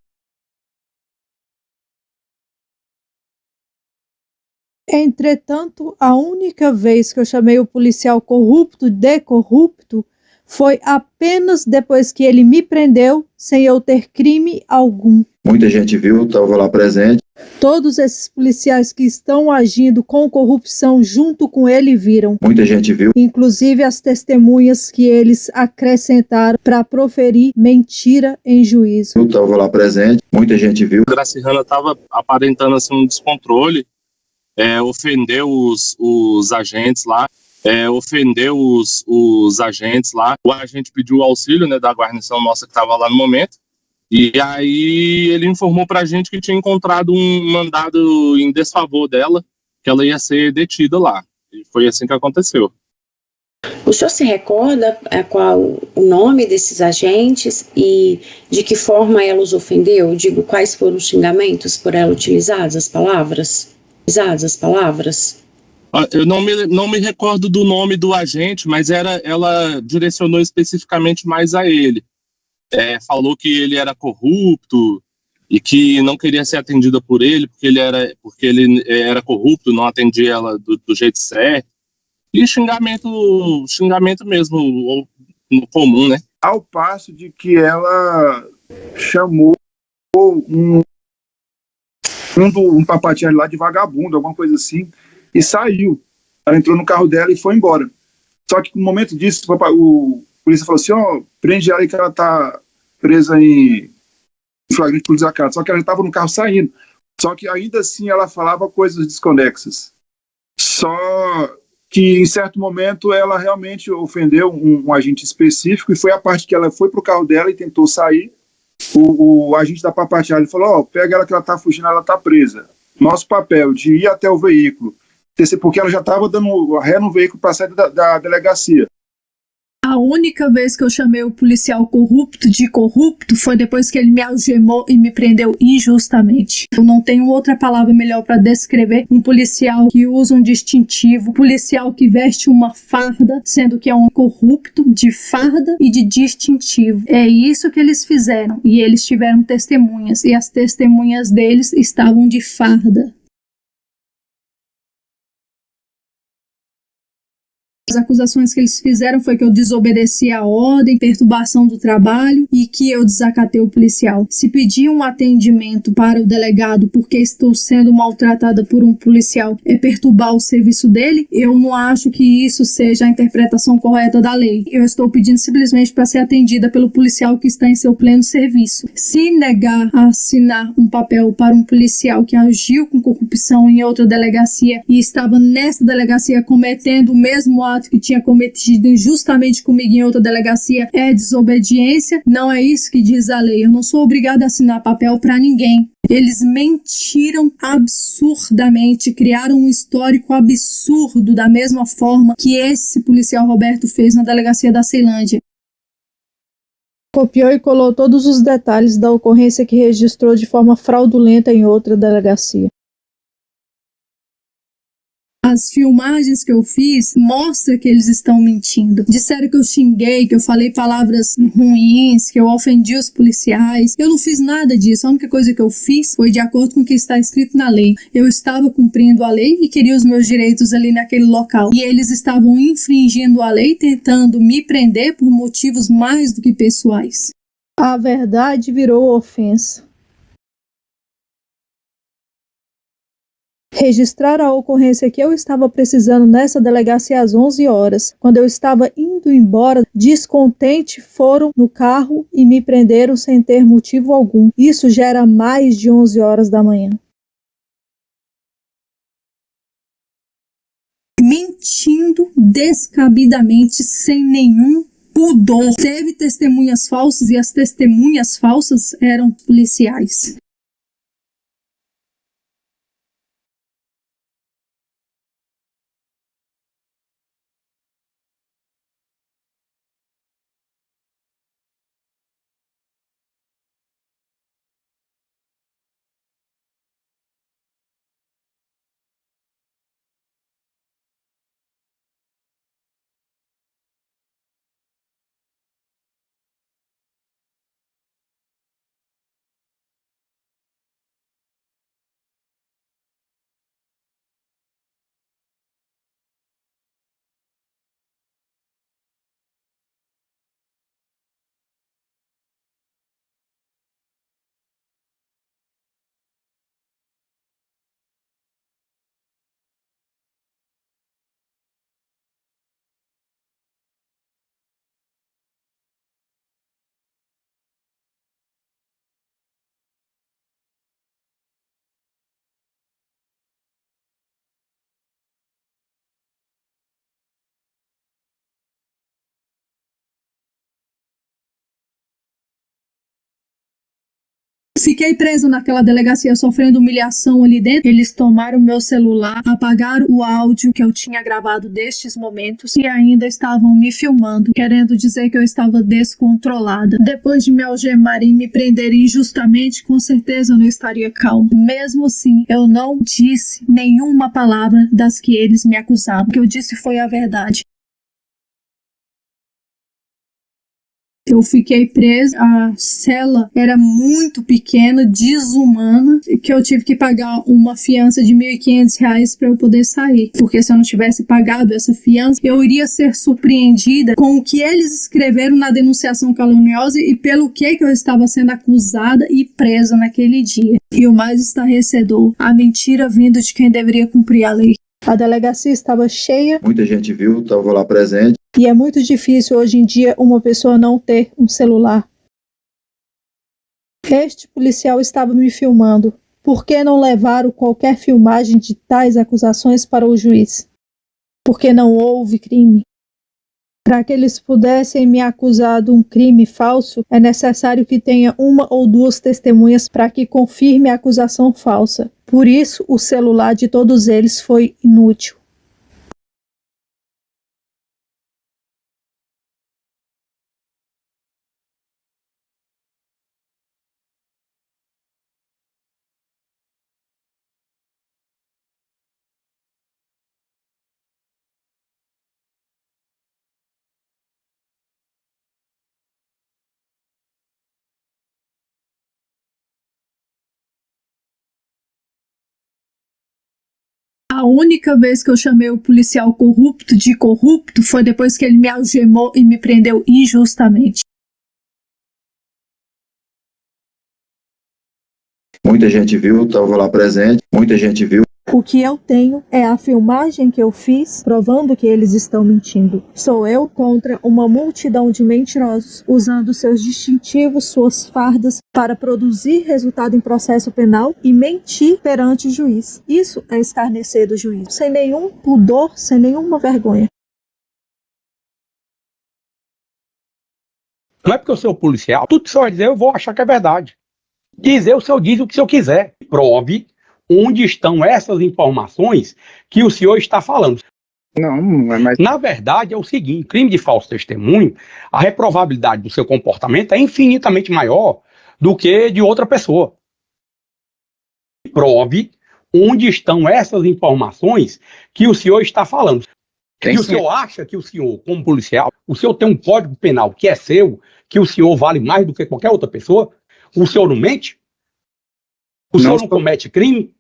Entretanto, a única vez que eu chamei o policial corrupto de corrupto foi apenas depois que ele me prendeu sem eu ter crime algum. Muita gente viu, estava lá presente. Todos esses policiais que estão agindo com corrupção junto com ele viram. Muita gente viu. Inclusive as testemunhas que eles acrescentaram para proferir mentira em juízo. Eu estava lá presente, muita gente viu. Gracirrana estava aparentando assim, um descontrole, ofendeu os agentes lá. ofendeu os agentes lá. O agente pediu o auxílio, né, da guarnição nossa que estava lá no momento. E aí ele informou para a gente que tinha encontrado um mandado em desfavor dela, que ela ia ser detida lá. E foi assim que aconteceu. O senhor se recorda qual o nome desses agentes e de que forma ela os ofendeu? Digo, quais foram os xingamentos por ela utilizados, as palavras? Eu não me recordo do nome do agente, mas ela direcionou especificamente mais a ele. Falou que ele era corrupto e que não queria ser atendida por ele porque ele era corrupto, não atendia ela do jeito certo. E xingamento mesmo, no comum, né? Ao passo de que ela chamou um papatiano lá de vagabundo, alguma coisa assim, e saiu. Ela entrou no carro dela e foi embora. Só que no momento disso, o polícia falou assim, prende ela aí que ela tá presa em flagrante por desacato. Só que ela já estava no carro saindo. Só que ainda assim ela falava coisas desconexas. Só que em certo momento ela realmente ofendeu um agente específico e foi a parte que ela foi pro carro dela e tentou sair. O agente da Papatiá falou, pega ela que ela tá fugindo, ela tá presa. Nosso papel de ir até o veículo, porque ela já estava dando ré no veículo para sair da delegacia. A única vez que eu chamei o policial corrupto de corrupto foi depois que ele me algemou e me prendeu injustamente. Eu não tenho outra palavra melhor para descrever um policial que usa um distintivo, policial que veste uma farda, sendo que é um corrupto de farda e de distintivo. É isso que eles fizeram e eles tiveram testemunhas e as testemunhas deles estavam de farda. As acusações que eles fizeram foi que eu desobedeci a ordem, perturbação do trabalho e que eu desacatei o policial. Se pedir um atendimento para o delegado porque estou sendo maltratada por um policial é perturbar o serviço dele, eu não acho que isso seja a interpretação correta da lei. Eu estou pedindo simplesmente para ser atendida pelo policial que está em seu pleno serviço. Se negar a assinar um papel para um policial que agiu com corrupção em outra delegacia e estava nessa delegacia cometendo o mesmo ato que tinha cometido injustamente comigo em outra delegacia é desobediência, não é isso que diz a lei. Eu não sou obrigada a assinar papel para ninguém. Eles mentiram absurdamente, criaram um histórico absurdo da mesma forma que esse policial Roberto fez na delegacia da Ceilândia. Copiou e colou todos os detalhes da ocorrência que registrou de forma fraudulenta em outra delegacia. As filmagens que eu fiz mostram que eles estão mentindo. Disseram que eu xinguei, que eu falei palavras ruins, que eu ofendi os policiais. Eu não fiz nada disso. A única coisa que eu fiz foi de acordo com o que está escrito na lei. Eu estava cumprindo a lei e queria os meus direitos ali naquele local. E eles estavam infringindo a lei, tentando me prender por motivos mais do que pessoais. A verdade virou ofensa. Registrar a ocorrência que eu estava precisando nessa delegacia às 11 horas. Quando eu estava indo embora, descontente, foram no carro e me prenderam sem ter motivo algum. Isso já era mais de 11 horas da manhã. Mentindo descabidamente, sem nenhum pudor. Teve testemunhas falsas e as testemunhas falsas eram policiais. Fiquei preso naquela delegacia sofrendo humilhação ali dentro. Eles tomaram meu celular, apagaram o áudio que eu tinha gravado destes momentos e ainda estavam me filmando, querendo dizer que eu estava descontrolada. Depois de me algemarem e me prenderem injustamente, com certeza eu não estaria calma. Mesmo assim, eu não disse nenhuma palavra das que eles me acusavam. O que eu disse foi a verdade. Eu fiquei presa, a cela era muito pequena, desumana, que eu tive que pagar uma fiança de R$ 1.500 para eu poder sair. Porque se eu não tivesse pagado essa fiança, eu iria ser surpreendida com o que eles escreveram na denunciação caluniosa e pelo que eu estava sendo acusada e presa naquele dia. E o mais estarrecedor, a mentira vindo de quem deveria cumprir a lei. A delegacia estava cheia. Muita gente viu, estava lá presente. E é muito difícil hoje em dia uma pessoa não ter um celular. Este policial estava me filmando. Por que não levaram qualquer filmagem de tais acusações para o juiz? Porque não houve crime. Para que eles pudessem me acusar de um crime falso, é necessário que tenha uma ou duas testemunhas para que confirme a acusação falsa. Por isso, o celular de todos eles foi inútil. A única vez que eu chamei o policial corrupto de corrupto foi depois que ele me algemou e me prendeu injustamente. Muita gente viu, estava lá presente, muita gente viu. O que eu tenho é a filmagem que eu fiz provando que eles estão mentindo. Sou eu contra uma multidão de mentirosos usando seus distintivos, suas fardas para produzir resultado em processo penal e mentir perante o juiz. Isso é escarnecer do juiz, sem nenhum pudor, sem nenhuma vergonha. Não é porque eu sou policial, tudo que o senhor vai dizer eu vou achar que é verdade. Dizer o senhor diz o que o senhor quiser. Prove onde estão essas informações que o senhor está falando. Não é mais... Na verdade, é o seguinte, crime de falso testemunho, a reprovabilidade do seu comportamento é infinitamente maior do que de outra pessoa. Prove onde estão essas informações que o senhor está falando. E o senhor acha que o senhor, como policial, o senhor tem um código penal que é seu, que o senhor vale mais do que qualquer outra pessoa? O senhor não mente? O senhor não comete crime?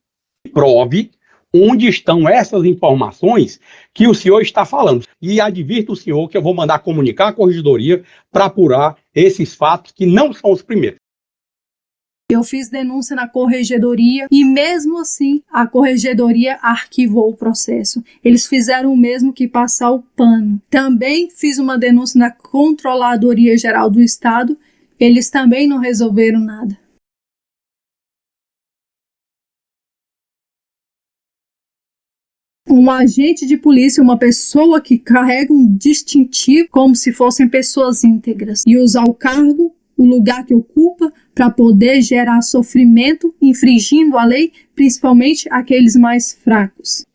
Prove onde estão essas informações que o senhor está falando. E advirto o senhor que eu vou mandar comunicar à corregedoria para apurar esses fatos que não são os primeiros. Eu fiz denúncia na corregedoria e mesmo assim a corregedoria arquivou o processo. Eles fizeram o mesmo que passar o pano. Também fiz uma denúncia na Controladoria Geral do Estado. Eles também não resolveram nada. Um agente de polícia, uma pessoa que carrega um distintivo como se fossem pessoas íntegras e usar o cargo, o lugar que ocupa, para poder gerar sofrimento, infringindo a lei, principalmente aqueles mais fracos.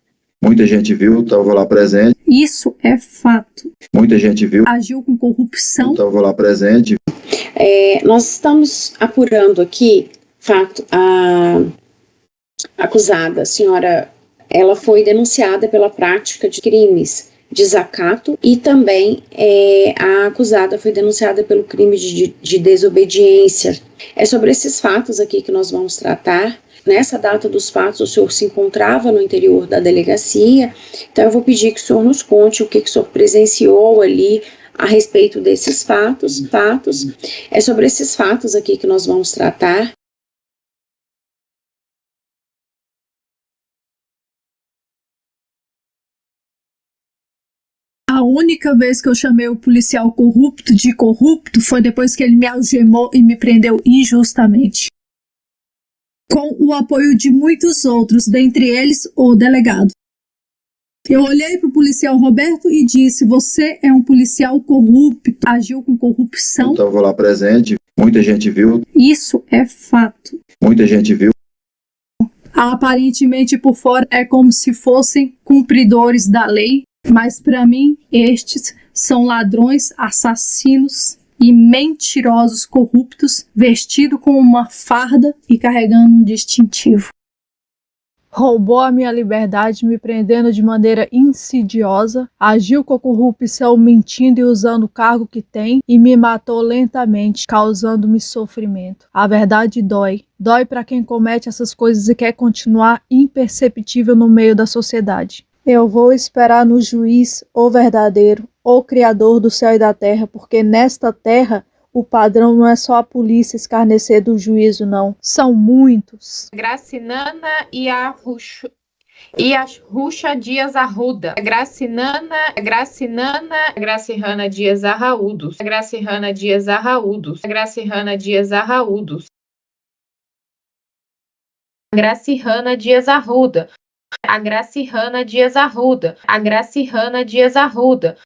Muita gente viu, estava lá presente. Isso é fato. Muita gente viu. Agiu com corrupção. Estava lá presente. Nós estamos apurando aqui, fato, a acusada, a senhora, ela foi denunciada pela prática de crimes de desacato e também a acusada foi denunciada pelo crime de desobediência. É sobre esses fatos aqui que nós vamos tratar. Nessa data dos fatos, o senhor se encontrava no interior da delegacia, então eu vou pedir que o senhor nos conte o que o senhor presenciou ali a respeito desses fatos. É sobre esses fatos aqui que nós vamos tratar. A única vez que eu chamei o policial corrupto de corrupto foi depois que ele me algemou e me prendeu injustamente. Com o apoio de muitos outros, dentre eles o delegado. Eu olhei para o policial Roberto e disse: você é um policial corrupto, agiu com corrupção. Eu estava lá presente. Muita gente viu. Isso é fato. Muita gente viu. Aparentemente por fora é como se fossem cumpridores da lei, mas para mim estes são ladrões, assassinos e mentirosos corruptos, vestidos com uma farda e carregando um distintivo. Roubou a minha liberdade, me prendendo de maneira insidiosa, agiu com a corrupção mentindo e usando o cargo que tem e me matou lentamente, causando-me sofrimento. A verdade dói. Dói para quem comete essas coisas e quer continuar imperceptível no meio da sociedade. Eu vou esperar no juiz, o verdadeiro, o Criador do céu e da terra, porque nesta terra o padrão não é só a polícia escarnecer do juízo, não. São muitos. Gracinana e a Ruxa Dias Arruda. Gracirrana Dias Arraúdos. Gracirrana Dias Arraúdos. Gracirrana Dias Arraúdos. Gracirrana Dias Arruda. A Gracirrana Dias Arruda. A Gracirrana Dias Arruda.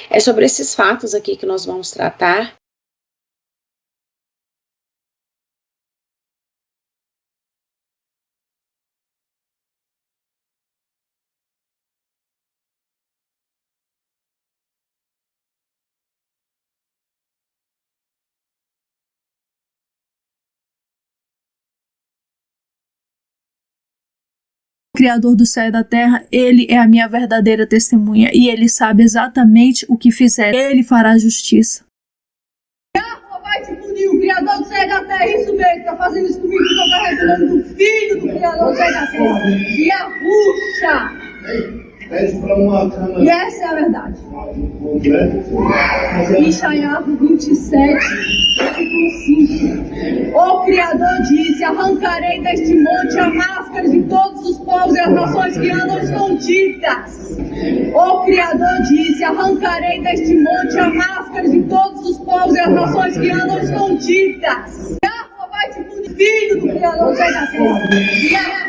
É sobre esses fatos aqui que nós vamos tratar. Criador do céu e da terra, ele é a minha verdadeira testemunha e ele sabe exatamente o que fizer. Ele fará justiça. Yahweh vai te punir, o Criador do céu e da terra, isso mesmo, tá fazendo isso comigo, tô carregando do filho do Criador do céu e da terra, e a Ruxa. E essa é a verdade. Ishaiahu 27, versículo 5. O Criador disse: arrancarei deste monte a máscara de todos os povos e as nações que andam escondidas. O Criador disse: arrancarei deste monte a máscara de todos os povos e as nações que andam escondidas. Yahweh vai te punir, filho do Criador da terra. E a